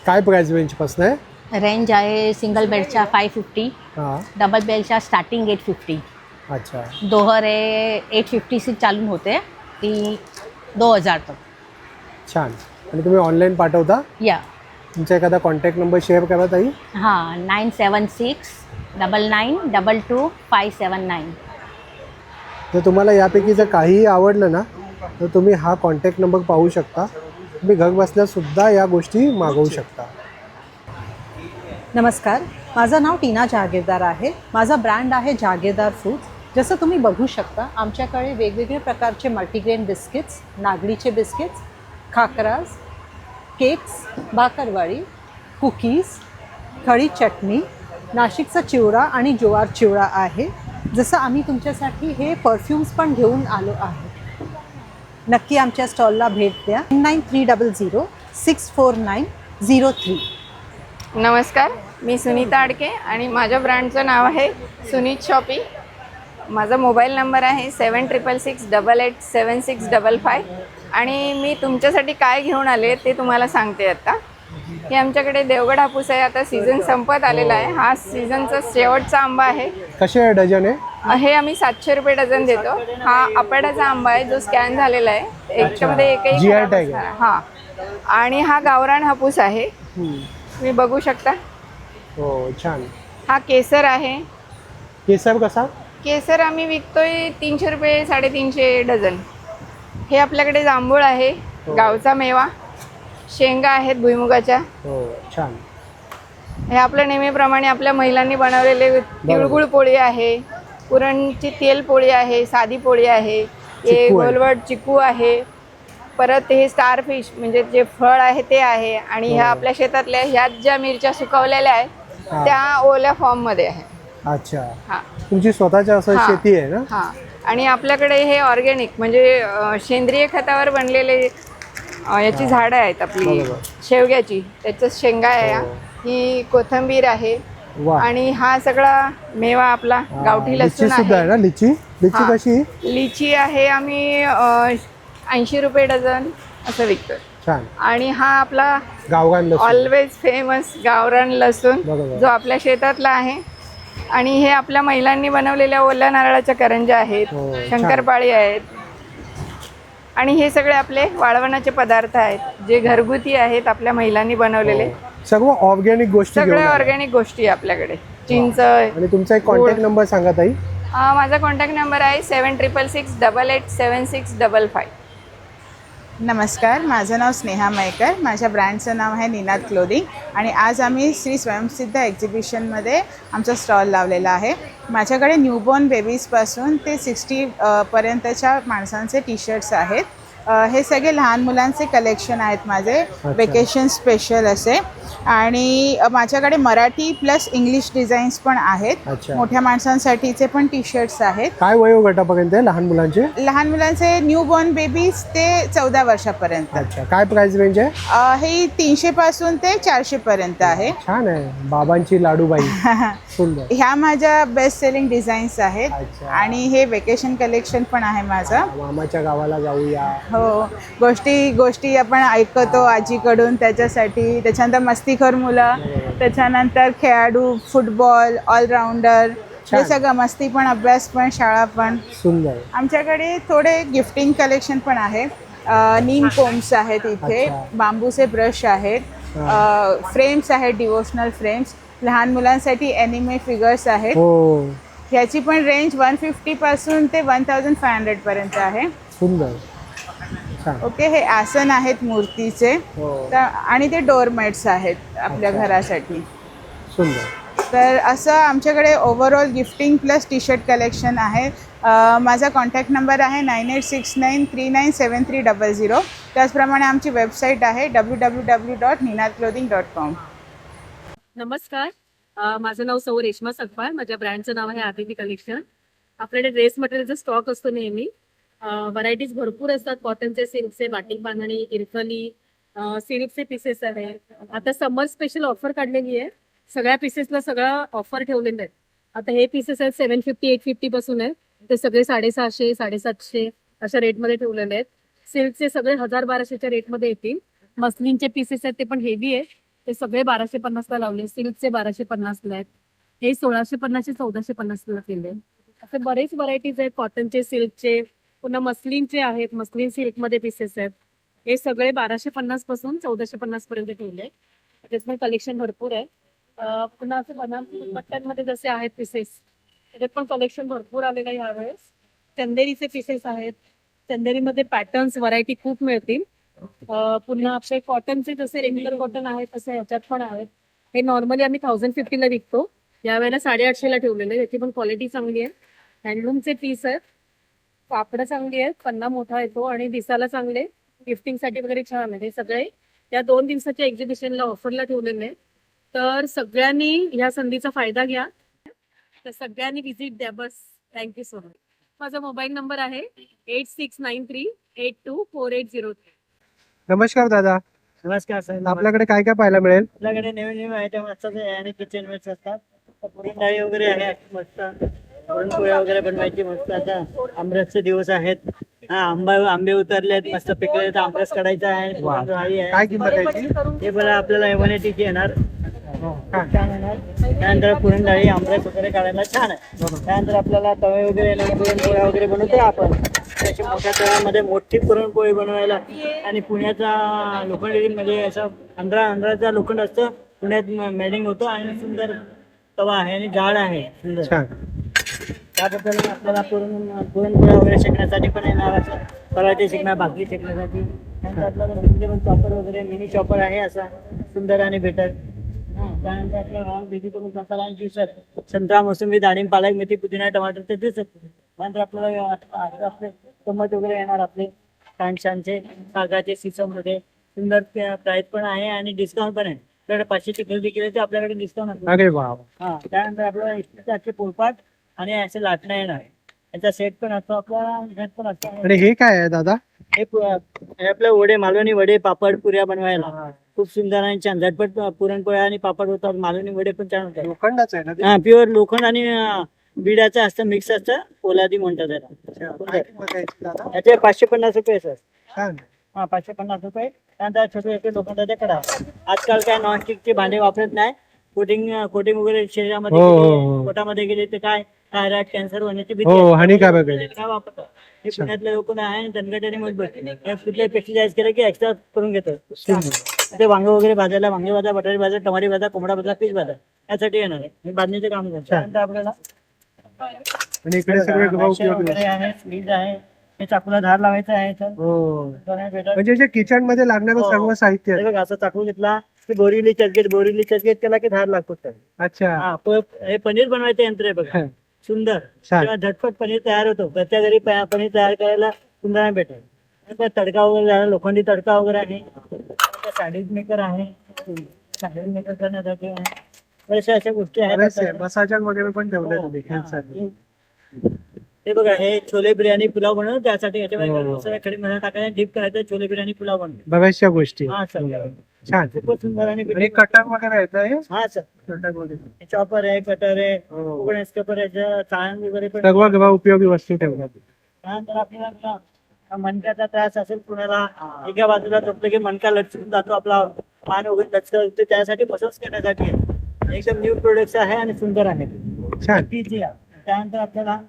Speaker 1: काय प्राइस रेंज पासून आहे?
Speaker 11: रेंज आहे सिंगल बेडच्या 550,
Speaker 1: हां.
Speaker 11: डबल बेडच्या स्टार्टिंग 850.
Speaker 1: अच्छा.
Speaker 11: दोहर आहे 850 से चालू होते ती 2000 तक.
Speaker 1: छान. आणि तुम्ही ऑनलाईन पाठवता?
Speaker 11: या.
Speaker 1: तुमचा एखादा कॉन्टॅक्ट नंबर शेअर करा ताई.
Speaker 11: हां, 9769992579.
Speaker 1: जर तुम्हाला यापैकी जर काहीही आवडलं ना तर तुम्ही हा कॉन्टॅक्ट नंबर पाहू शकता. तुम्ही घर बसल्यासुद्धा या गोष्टी मागवू शकता.
Speaker 12: नमस्कार, माझं नाव टीना जहागीरदार आहे. माझा ब्रँड आहे जहागीरदार फूड्स. जसं तुम्ही बघू शकता, आमच्याकडे वेगवेगळे प्रकारचे मल्टीग्रेन बिस्किट्स, नागलीचे biscuits, khakhras, cakes, bakarwadi, cookies, खडी चटणी, नाशिकचा चिवडा आणि ज्वार चिवडा आहे. जसं आम्ही तुमच्यासाठी हे परफ्यूम्स पण घेऊन आलो आहे. नक्की आमच्या स्टॉलला भेट द्या. 9300649003.
Speaker 13: नमस्कार, मी सुनीता आडके आणि माझ्या ब्रँडचं नाव आहे सुनीत शॉपी. माझा मोबाईल नंबर आहे 7666887655 आणि मी तुमच्यासाठी काय घेऊन आले ते तुम्हाला सांगते आता. हे आमच्याकडे देवगड हापूस आहे. आता सीझन संपत आलेला आहे. हा सीझनचा शेवटचा आंबा आहे.
Speaker 1: कसे डझन आहे?
Speaker 13: हे आम्ही 700 रुपये डझन देतो. हा आपाडाचा आंबा आहे जो स्कॅन झालेला आहे. याच्यामध्ये एकही
Speaker 1: GI
Speaker 13: खराब
Speaker 1: tag
Speaker 13: नसणार. हा, आणि हा गावरान हापूस आहे. तुम्ही बघू शकता.
Speaker 1: हो, छान.
Speaker 13: हा केसर आहे.
Speaker 1: केसर कसा?
Speaker 13: केसर आम्ही विकतोय 300 रुपये 350 डझन. हे आपल्याकडे जांभूळ आहे, गावचा मेवा. शेंगा आहेत भुईमुगाच्या.
Speaker 1: हो, छान.
Speaker 13: हे आपल्या नेहमीप्रमाणे आपल्या महिलांनी बनवलेले तिळगुळ पोळी आहे, पुरणची तेल पोळी आहे, साधी पोळी आहे, हे गोलवट चिकू आहे. परत हे स्टारफिश म्हणजे जे फळ आहे ते आहे. आणि ह्या आपल्या शेतातल्या ह्यात ज्या मिरच्या सुकवलेल्या आहेत त्या ओल्या फॉर्ममध्ये आहे.
Speaker 1: अच्छा.
Speaker 13: हा,
Speaker 1: तुमची स्वतःची असं शेती आहे ना?
Speaker 13: हा. आणि आपल्याकडे हे ऑर्गॅनिक म्हणजे सेंद्रिय खतावर बनलेले याची झाडं आहेत. आपली शेवग्याची, त्याच्या शेंगा आहे. ही कोथिंबीर आहे. आणि हा सगळा मेवा आपला गावठी लसूण आहे.
Speaker 1: लिची
Speaker 13: हा.
Speaker 1: कशी?
Speaker 13: लिची आहे आम्ही 80 रुपये डझन असं विकतो.
Speaker 1: छान.
Speaker 13: आणि हा आपला
Speaker 1: गावरान लसूण,
Speaker 13: ऑलवेज फेमस गावरान लसूण जो आपल्या शेतातला आहे. आणि हे आपल्या महिलांनी बनवलेल्या ओल्या नारळाच्या करंज्या आहेत, शंकरपाळी आहेत. आणि हे सगळे आपले वाळवणाचे पदार्थ आहेत जे घरगुती आहेत आपल्या महिलांनी बनवलेले.
Speaker 1: सर्व ऑर्गॅनिक गोष्टी,
Speaker 13: सगळे ऑर्गॅनिक गोष्टी आपल्याकडे. चिंच.
Speaker 1: आणि तुमचा एक कॉन्टॅक्ट नंबर सांगा ताई.
Speaker 13: माझा कॉन्टॅक्ट नंबर आहे 7666887655.
Speaker 14: नमस्कार, माझं नाव स्नेहा मयेकर. माझ्या ब्रँडचं नाव आहे निनाद क्लोदिंग. आणि आज आम्ही श्री स्वयंसिद्ध एक्झिबिशनमध्ये आमचा स्टॉल लावलेला आहे. माझ्याकडे न्यूबॉर्न बेबीजपासून ते 60 पर्यंतच्या माणसांचे टी शर्ट्स आहेत. हे सगळे लहान मुलांचे कलेक्शन आहेत माझे, वेकेशन स्पेशल असे. आणि माझ्याकडे मराठी प्लस इंग्लिश डिझाईन्स पण आहेत. मोठ्या माणसांसाठीचे पण टी शर्ट्स आहेत.
Speaker 1: काय वयोगटापर्यंत आहे लहान मुलांचे?
Speaker 14: लहान मुलांचे न्यूबॉर्न बेबीज ते 14 वर्षापर्यंत.
Speaker 1: अच्छा. काय प्राइस रेंज आहे?
Speaker 14: हे 300 पासून ते 400 पर्यंत आहे.
Speaker 1: छान आहे. बाबांची लाडूबाई. सुंदर.
Speaker 14: ह्या माझ्या बेस्ट सेलिंग डिझाईन्स आहेत. आणि हे वेकेशन कलेक्शन पण आहे माझं.
Speaker 1: मामाच्या गावाला जाऊया.
Speaker 14: हो, गोष्टी आपण ऐकतो आजीकडून त्याच्यासाठी. त्याच्यानंतर मस्तीखोर मुलं, त्याच्यानंतर खेळाडू, फुटबॉल, ऑलराऊंडर, हे सगळं. मस्ती पण, अभ्यास पण, शाळा पण.
Speaker 1: सुंदर.
Speaker 14: आमच्याकडे थोडे गिफ्टिंग कलेक्शन पण आहे. नीम कोम्स आहेत इथे, बांबूचे ब्रश आहेत, फ्रेम्स आहेत, डिवोशनल फ्रेम्स. लहान मुलांसाठी एनिमे फिगर्स आहेत. ह्याची पण रेंज 150 पासून ते 1500 पर्यंत आहे.
Speaker 1: सुंदर.
Speaker 14: ओके. हे आसन आहेत मूर्तीचे. आणि ते डोरमॅट्स आहेत आपल्या घरासाठी.
Speaker 1: सुंदर.
Speaker 14: तर असं आमच्याकडे overall gifting plus T shirt collection आहे. माझा कॉन्टॅक्ट नंबर आहे 9869397300. त्याचप्रमाणे आमची वेबसाईट आहे www.ninadclothing.com.
Speaker 8: नमस्कार, माझं नाव सौ रेश्मा सकपाळ. माझ्या ब्रँडचं नाव आहे आदिती कलेक्शन. आपल्याकडे ड्रेस मटेरियलचा स्टॉक असतो नेहमी. व्हरायटीज भरपूर असतात. कॉटनचे, सिल्कचे, बाटिक बांधणी, इरकली, सिल्कचे पीसेस आहेत. आता समर स्पेशल ऑफर काढलेली आहे. सगळ्या पीसेसला सगळं ऑफर ठेवलेलं आहे. आता हे पीसेस आहेत 750 850 पासून आहेत. ते सगळे 650 750 अशा रेटमध्ये ठेवलेले आहेत. सिल्कचे सगळे 1000-1200च्या रेटमध्ये येतील. मस्लिनचे पीसेस आहेत ते पण हेवी आहेत. ते सगळे 1250ला लावले. सिल्कचे 1250ला आहेत. हे 1650 1450ला केले. असे बरेच व्हरायटीज आहेत. कॉटनचे, सिल्कचे, पुन्हा मस्लिनचे आहेत. मस्लिन सिल्कमध्ये पीसेस आहेत. हे सगळे 1250 पासून 1450 पर्यंत ठेवले. त्याच्यात कलेक्शन भरपूर आहे. पुन्हा असं बनारसी दुपट्ट्यांमध्ये जसे आहेत पीसेस, त्याच्यात पण कलेक्शन भरपूर आलेलं आहे यावेळेस. चंदेरीचे पीसेस आहेत. चंदेरीमध्ये पॅटर्न्स व्हरायटी खूप मिळतील. पुन्हा आपले कॉटनचे जसे रेग्युलर कॉटन आहेत तसे ह्याच्यात पण आहेत. हे नॉर्मली आम्ही 1050ला विकतो. यावेळेला 850ला ठेवलेलं आहे. याची पण क्वालिटी चांगली आहे. हँडलूमचे पीस आहेत. कापडं चांगली आहेत. पन्ना मोठा येतो आणि दिसायला चांगले, गिफ्टिंगसाठी वगैरे छान आहे. हे सगळे या 2 दिवसाच्या एक्झिबिशनला ऑफरला ठेवलेले आहे. तर सगळ्यांनी ह्या संधीचा फायदा घ्या. तर सगळ्यांनी व्हिजिट द्या. बस. Thank you so much. माझा मोबाईल नंबर आहे 8693824803.
Speaker 1: नमस्कार दादा.
Speaker 15: नमस्कार सर.
Speaker 1: आपल्याकडे काय काय पाहायला मिळेल?
Speaker 15: आपल्याकडे नवीन आयटम असतात आणि किचन वेअर्स असतात. पुरण डाळी वगैरे आहे मस्त. पुरणपोळ्या वगैरे बनवायची मस्त. आता आमरसचे दिवस आहेत. हा आंबे उतरलेत, मस्त पिकले तर आंबरस काढायचा आहे. पुरणपोळी आहे.
Speaker 1: काय किंमत आहे याची?
Speaker 15: हे बघा आपल्याला 180 ची येणार. छान येणार. त्यानंतर पुरणडाळी आंबरस वगैरे काढायला छान आहे. त्यानंतर आपल्याला तवे वगैरे येणार, पुरणपोळ्या वगैरे बनवतो आपण. त्याची मोठ्या तव्यामध्ये मोठी पुरणपोळी बनवायला. आणि पुण्याचा लोखंड म्हणजे असं अंधाराचा लोखंड असतं, पुण्यात मेल्डिंग होतं आणि सुंदर तवा आहे आणि जाड आहे सुंदर. त्याबद्दल आपल्याला पुरणपोळ्या वगैरे शेकण्यासाठी पण येणार, असं पराठे शेकणार, भाकरी शेकण्यासाठी. त्यानंतर आपल्याला व्हेजिटेबल चॉपर वगैरे मिनी चॉपर आहे असा सुंदर आणि बेटर. त्यानंतर आपल्याला व्हेजिटेबल मसाला आणि ज्युसर, संत्रा, मोसंबी, डाळिंब, पालक, मेथी, पुदिना, टमाटर ते दिसत. त्यानंतर आपल्याला आपले चम्मच वगैरे येणार, आपले छानचे सागाचे सीसममध्ये. सुंदर प्राईस पण आहे आणि डिस्काउंट पण आहे. आपल्याकडे 500ची खरेदी केली तर आपल्याकडे डिस्काउंट
Speaker 1: अरे वा.
Speaker 15: हा. त्यानंतर आपल्याला इस्टेचे पोळपाट आणि असे लाटणं येणार. याचा सेट पण असतो आपला, सेट पण असतो.
Speaker 1: आणि हे काय आहे दादा?
Speaker 15: हे आपले वडे, मालवणी वडे, पापड, पुऱ्या बनवायला खूप सुंदर आणि छान झटपट पुरणपोळ्या आणि पापड होतात. मालवणी वडे पण छान होतात.
Speaker 1: लोखंडाचं आहे ना ते?
Speaker 15: हा, प्युअर लोखंड आणि बिडाचं असतं, मिक्स असतं, पोलादी म्हणतात त्याला. याचे 550 रुपये असतात. हा, 550 रुपये. त्यानंतर छोटे लोखंडाचे कडा. आजकाल काय नॉनस्टिकचे भांडे वापरत नाही. कोटिंग वगैरे शरीरामध्ये गेली, पोटामध्ये गेले तर काय थायरॉइड, कॅन्सर होण्याची भीती
Speaker 1: हो,
Speaker 15: असते.
Speaker 1: हानिकारक आहे.
Speaker 15: काय वापरतात हे पुण्यातले लोक आहे, दणकट आणि मजबूत. कुठले पेस्टिसाइड केले की एक्स्ट्रा करून घेतात. ते वांगे वगैरे भाजायला, वांगे भाजा, बटाटे भाजा, टमाटे भाजा, कोंबडा भाजा, पीस भाजा यासाठी येणार आहे. हे भाजणीचे काम करतात. त्यानंतर आपल्याला
Speaker 1: आणि इकडे सगळे
Speaker 15: वगैरे आहे, स्लीज आहे. हे चाकूला धार लावायचं आहे.
Speaker 1: म्हणजे जे किचन मध्ये लागणारं सर्व साहित्य आहे.
Speaker 15: बघा, असं चाकू घेतला की बोरिवली चर्चगेट केला की धार लागतो.
Speaker 1: अच्छा.
Speaker 15: हे पनीर बनवायचं यंत्र आहे बघा, सुंदर. तेव्हा झटपट पनीर तयार होतो. प्रत्येक घरी पनीर तयार करायला सुंदर आहे भेटेल. तडका वगैरे आहे, लोखंडी तडका वगैरे आहे. सॅन्डविच मेकर आहे, सॅन्डविच मेकर करण्यासाठी आहे. बऱ्याचशा अशा गोष्टी आहेत.
Speaker 1: मसाजर वगैरे पण ठेवले.
Speaker 15: हे बघा, हे छोले बिर्याणी पुलाव बनवतो त्यासाठी. याच्यामध्ये खडी मसाला टाकायचा, डीप करायचं, छोले बिर्याणी पुलाव बनवतो.
Speaker 1: बऱ्याचशा गोष्टी.
Speaker 15: हा सर,
Speaker 1: छान,
Speaker 15: खूपच सुंदर. आणि
Speaker 1: कटर वगैरे येत.
Speaker 15: हा सर,
Speaker 1: कटर वगैरे,
Speaker 15: चॉपर आहे, कटर आहे, कोकण स्कपर आहे, चाळण वगैरे पण
Speaker 1: सर्व उपयोगी वस्तू ठेवतात.
Speaker 15: त्यानंतर आपल्याला मणक्याचा त्रास असेल कुणाला, एका बाजूला झोपलं की मणका लटकून जातो, आपला मान वगैरे लचकत, त्यासाठी मसाज करण्यासाठी एकदम न्यू प्रोडक्ट आहे आणि सुंदर आहे. त्यानंतर आपल्याला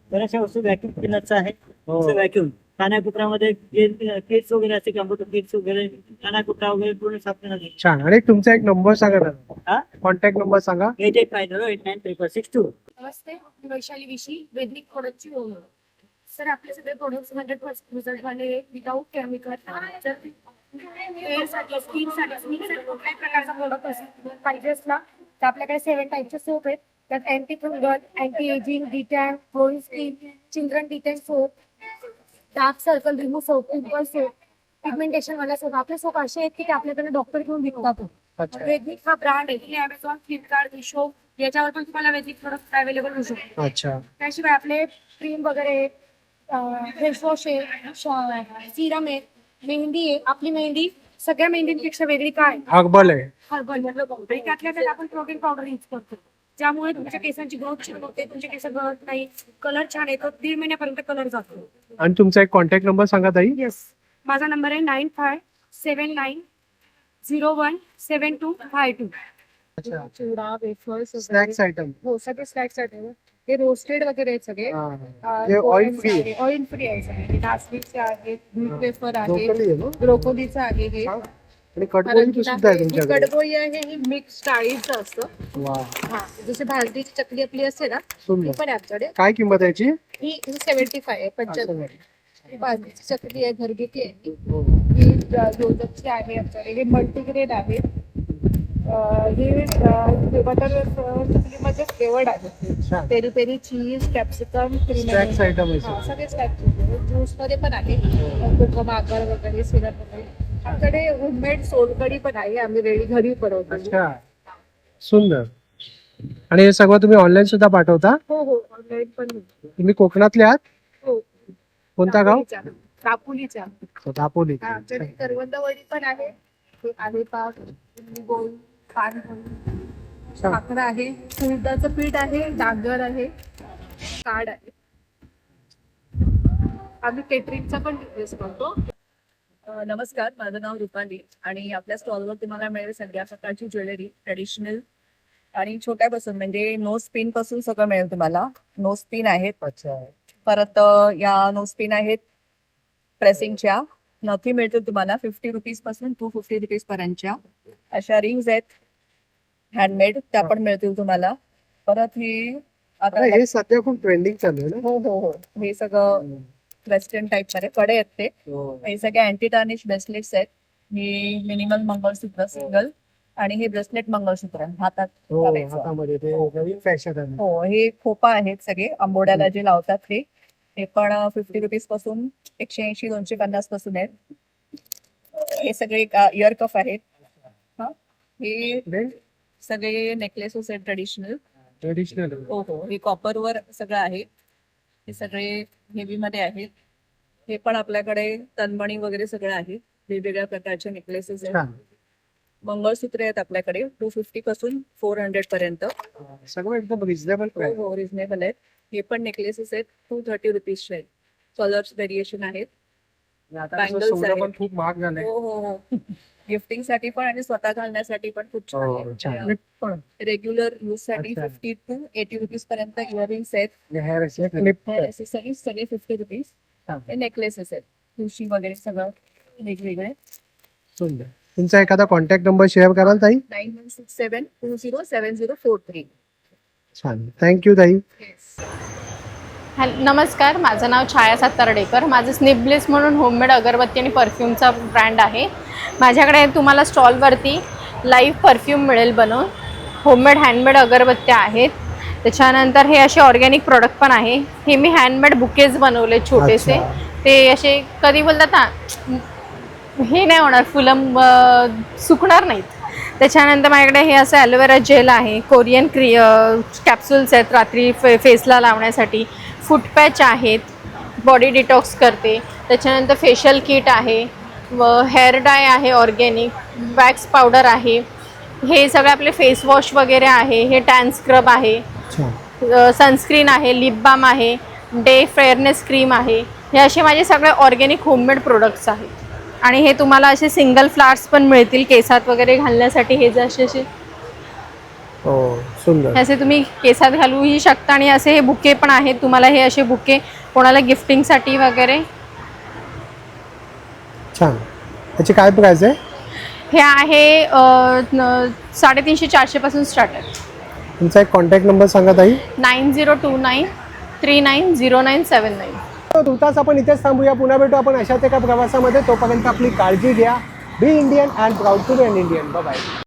Speaker 15: बऱ्याचशा वस्तू व्हॅक्युम क्लिनरचा आहे. व्हॅक्युम कानाकुत्रामध्ये किट्स वगैरे असते, कम्प्युटर किट्स वगैरे, कानाकुत्रा वगैरे पूर्ण साफ करण्यासाठी.
Speaker 1: छान. आणि तुमचा एक नंबर सांगा ना, कॉन्टॅक्ट नंबर सांगा.
Speaker 15: 8850893462.
Speaker 16: नमस्ते, मी वैशाली विशी, वैदिक प्रोडक्टची ओनर. सर, आपले सगळे प्रोडक्ट्स 100% रिझल्ट वाले विदाऊट केमिकल. जर हेअरसाठी, स्किनसाठी कुठल्याही प्रकारचा प्रोडक्ट पाहिजे असला तर आपल्याकडे 7 टाईपचे सोप आहेत. त्यात anti fungal, anti ageing, de-tan, glowing skin, children de-tan soap, dark circle remove soap, pimple soap, pigmentation वाला सोप. आपले सोप असे आहेत की ते आपल्याकडे डॉक्टर घेऊन विकतात. वैदिक हा ब्रँड आहे. तुम्ही अमेझॉन, फ्लिपकार्ट, मिशो याच्यावर पण तुम्हाला वैदिक प्रोडक्ट अवेलेबल होऊ शकतो.
Speaker 1: अच्छा.
Speaker 16: त्याशिवाय आपले क्रीम वगैरे, फेस वॉश आहे, सिरम आहे, मेहंदी आहे. आपली मेहंदी सगळ्या मेहंदींपेक्षा वेगळी काय?
Speaker 1: हर्बल आहे.
Speaker 16: हर्बल. त्यातल्या आपण प्रोटीन पावडर यूज करतो, ज्यामुळे तुमच्या केसांची ग्रोथ छान होते, तुमचे केस गळत नाही, कलर छान येतो, 1.5 महिन्यापर्यंत कलर जातो.
Speaker 1: आणि तुमचा एक कॉन्टॅक्ट नंबर सांगा ताई.
Speaker 16: येस, माझा नंबर आहे 9579017252. चिवडा, वेफर्स,
Speaker 1: स्नॅक्स आयटम.
Speaker 16: हो, सगळे स्नॅक्स आयटम. हे रोस्टेड वगैरे आहेत सगळे.
Speaker 1: Oil free.
Speaker 16: ऑइल फ्री आहे सगळे. नाचणीचे आहेत, दूध वेफर आहे, ब्रोकोलीचं आहे. हे
Speaker 1: आणि कडबोळी सुद्धा आहे तुमच्याकडे.
Speaker 16: कडबोळी आहे, ही मिक्स डाळीचं असतं. हा, जसे भाजणीची चकली आपली असते ना, ती पण आहे आमच्याकडे.
Speaker 1: काय किंमत आहे याची?
Speaker 16: ही 75 आहे, 75. भाजणीची चकली आहे, घरगुती आहे. ही दोजकची आहे आमच्याकडे. हे मल्टीग्रेन आहे. हे बटर चकलीमध्ये फ्लेवर्ड आहे. पेरी पेरी, चीज, कॅप्सिकम,
Speaker 1: स्नॅक्स आयटम आहे.
Speaker 16: सगळे स्नॅक्स. ज्यूस मध्ये पण आहे, कोकम आगर वगैरे, सिरप वगैरे. आमच्याकडे होममेड सोलकढी पण आहे, आम्ही रेडी घरी बनवतो.
Speaker 1: अच्छा, सुंदर. आणि हे सगळं तुम्ही ऑनलाईन सुद्धा पाठवता?
Speaker 16: हो हो, ऑनलाईन पण.
Speaker 1: तुम्ही कोकणातले आहात?
Speaker 16: हो.
Speaker 1: कोणता गाव?
Speaker 16: दापोलीचा.
Speaker 1: दापोली.
Speaker 16: आमच्याकडे करवंदवडी पण आहे, पाक, गोल, पानपोळी, साखर आहे, उडदाचं पीठ आहे, डांगर आहे, कार्ड आहे.
Speaker 8: आम्ही केटरिंगचा पण बिझनेस करतो.
Speaker 9: नमस्कार, माझं नाव रुपाली आणि आपल्या स्टॉलवर तुम्हाला मिळेल सगळ्या प्रकारची ज्वेलरी, ट्रेडिशनल आणि छोट्यापासून म्हणजे नो स्पिन पासून सगळं मिळेल तुम्हाला. नो स्पिन आहेत, परत या नो स्पिन आहेत प्रेसिंगच्या. नथी मिळतील तुम्हाला 50 रुपीज पासून 250 रुपीज पर्यंतच्या. अशा रिंग्स आहेत हँडमेड, त्या पण मिळतील तुम्हाला. परत
Speaker 1: हे सध्या खूप ट्रेंडिंग चालू आहे ना.
Speaker 9: हो, हे सगळं वेस्टर्न टाईप मध्ये कडे आहेत ते. हे सगळे अँटी टार्निश ब्रेसलेट्स आहेत. हे मिनिमल मंगळसूत्र सिंगल आणि हे ब्रेसलेट मंगळसूत्र हातात घालायचं.
Speaker 1: हातामध्ये ते नवीन फॅशन आहे.
Speaker 9: हो, हे खोपा आहेत सगळे आंबोड्याला जे लावतात हे पण 50 रुपीज पासून 180 250 पासून आहेत. हे सगळे इयर कफ आहेत. हे सगळे नेकलेसेस आहेत ट्रेडिशनल. हो, हे कॉपरवर सगळं आहे. हे सगळे हेवी मध्ये आहेत. हे पण आपल्याकडे तनमणी वगैरे सगळं आहे. वेगवेगळ्या प्रकारचे नेकलेसेस आहेत. मंगळसूत्र आहेत आपल्याकडे 250 पासून 400 पर्यंत.
Speaker 1: सगळं एकदम रिझनेबल प्राइस.
Speaker 9: हो, रिझनेबल आहेत. हे पण नेकलेसेस आहेत 230 रुपीजचे आहेत. कलर्स व्हेरिएशन आहेत. बँगल्स आहेत.
Speaker 1: खूप महाग झाले.
Speaker 9: हो, गिफ्टिंग साठी पण आणि स्वतः घालण्यासाठी पण खूप छान आहे. रेग्युलर यूज साठी 50 to 80 रुपीज पर्यंत इयरिंग्स आहेत. एक्सेसरीज सगळे 50 रुपीज. हे नेकलेसेस आहेत, ठुशी वगैरे सगळं वेगवेगळे.
Speaker 1: सुंदर. तुमचा एखादा कॉन्टॅक्ट नंबर शेअर कराल ताई?
Speaker 9: 9167207043.
Speaker 1: छान, थँक्यू ताई.
Speaker 17: नमस्कार, माझं नाव छाया सातार्डेकर. माझं स्निपब्लिस म्हणून होममेड अगरबत्ती आणि परफ्यूमचा ब्रँड आहे. माझ्याकडे तुम्हाला स्टॉलवरती लाईव्ह परफ्यूम मिळेल बनवून. होममेड हँडमेड अगरबत्त्या आहेत. त्याच्यानंतर हे असे ऑर्गॅनिक प्रोडक्ट पण आहे. हे मी हँडमेड बुकेज बनवले छोटेसे. ते असे कधी बोलतात ना, हे नाही होणार, फुलं सुकणार नाहीत. त्याच्यानंतर माझ्याकडे हे असं ॲलोवेरा जेल आहे. कोरियन कॅप्सूल्स आहेत रात्री फेसला लावण्यासाठी. फूट पॅच आहेत, बॉडी डिटॉक्स करते. त्याच्यानंतर फेशियल किट आहे, व हेअर डाय आहे ऑर्गॅनिक, वॅक्स पावडर आहे. हे सगळे आपले फेस वॉश वगैरे आहे. हे टॅन स्क्रब आहे, सनस्क्रीन आहे, लिप बाम आहे, डे फेअरनेस क्रीम आहे. हे असे माझे सगळे ऑर्गॅनिक होममेड प्रोडक्ट्स आहेत. आणि हे तुम्हाला असे सिंगल फ्लावर्स पण मिळतील केसात वगैरे घालण्यासाठी. हे जसे
Speaker 1: सुंदर
Speaker 17: असे तुम्ही केसात घालूही शकता. आणि असे हे बुके पण आहेत तुम्हाला. हे असे बुके कोणाला गिफ्टिंगसाठी वगैरे.
Speaker 1: छान. याची काय प्राइस आहे?
Speaker 17: हे आहे 350-400 पासून स्टार्ट आहे.
Speaker 1: तुमचा एक कॉन्टॅक्ट नंबर सांगा ताई.
Speaker 17: 9029390979.
Speaker 1: तुर्तास आपण इथेच थांबूया. पुन्हा भेटू आपण अशाच एका प्रवासामध्ये. तोपर्यंत आपली काळजी घ्या. Be Indian and proud to be an Indian. Bye bye.